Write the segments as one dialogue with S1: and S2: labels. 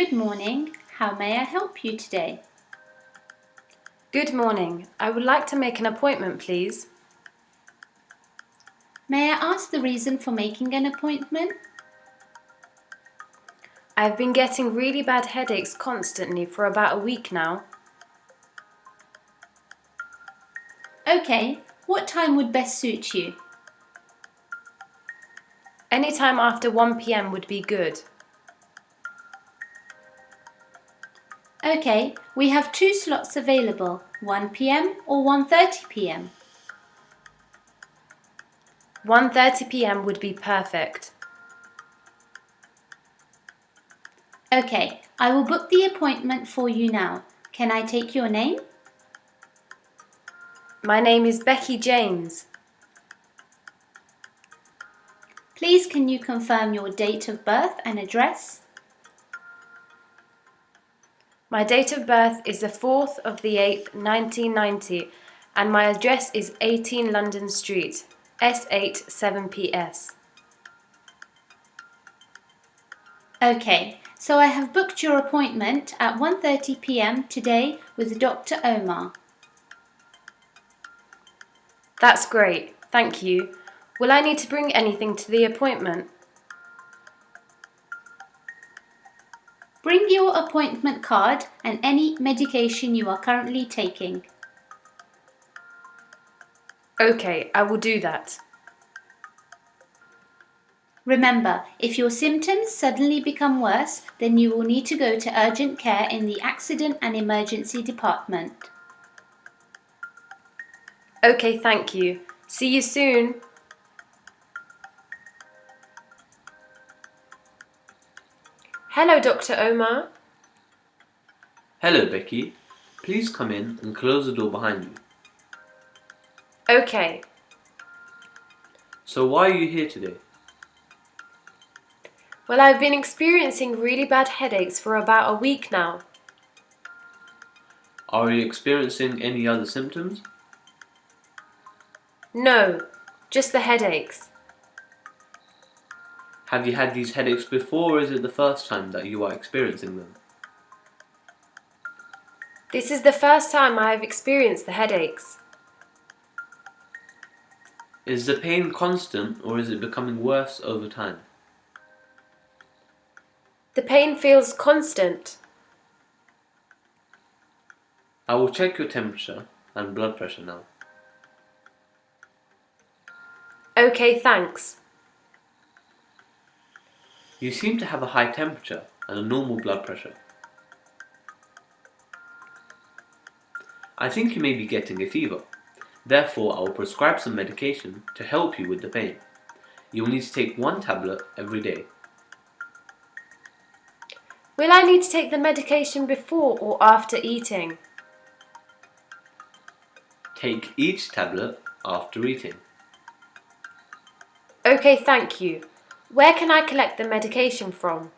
S1: Good morning. How may I help you today?
S2: Good morning. I would like to make an appointment, please.
S1: May I ask the reason for making an appointment?
S2: I've been getting really bad headaches constantly for about a week now.
S1: Okay, what time would best suit you?
S2: Any time after 1 p.m. would be good.
S1: Okay, we have 2 slots available, 1 p.m. or 1:30 p.m.
S2: 1:30 p.m. would be perfect.
S1: Okay, I will book the appointment for you now. Can I take your name?
S2: My name is Becky James.
S1: Please can you confirm your date of birth and address?
S2: My date of birth is the 4th of the 8th, 1990, and my address is 18 London Street, S8 7PS.
S1: Okay, so I have booked your appointment at 1:30 p.m. today with Dr. Omar.
S2: That's great, thank you. Will I need to bring anything to the appointment?
S1: Bring your appointment card and any medication you are currently taking.
S2: Okay, I will do that.
S1: Remember, if your symptoms suddenly become worse, then you will need to go to urgent care in the accident and emergency department.
S2: Okay, thank you. See you soon. Hello, Dr. Omar.
S3: Hello, Becky. Please come in and close the door behind you.
S2: Okay.
S3: So why are you here today?
S2: Well, I've been experiencing really bad headaches for about a week now.
S3: Are you experiencing any other symptoms?
S2: No, just the headaches.
S3: Have you had these headaches before, or is it the first time that you are experiencing them?
S2: This is the first time I have experienced the headaches.
S3: Is the pain constant, or is it becoming worse over time?
S2: The pain feels constant.
S3: I will check your temperature and blood pressure now.
S2: Okay, thanks.
S3: You seem to have a high temperature and a normal blood pressure. I think you may be getting a fever. Therefore, I will prescribe some medication to help you with the pain. You will need to take 1 tablet every day.
S2: Will I need to take the medication before or after eating?
S3: Take each tablet after eating.
S2: Okay, thank you. Where can I collect the medication from?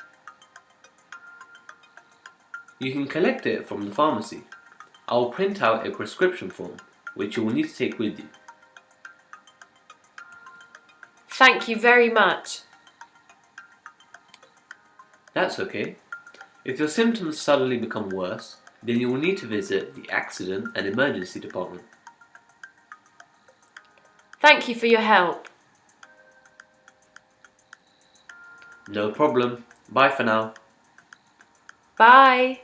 S3: You can collect it from the pharmacy. I will print out a prescription form, which you will need to take with you.
S2: Thank you very much.
S3: That's okay. If your symptoms suddenly become worse, then you will need to visit the accident and emergency department.
S2: Thank you for your help.
S3: No problem. Bye for now.
S2: Bye.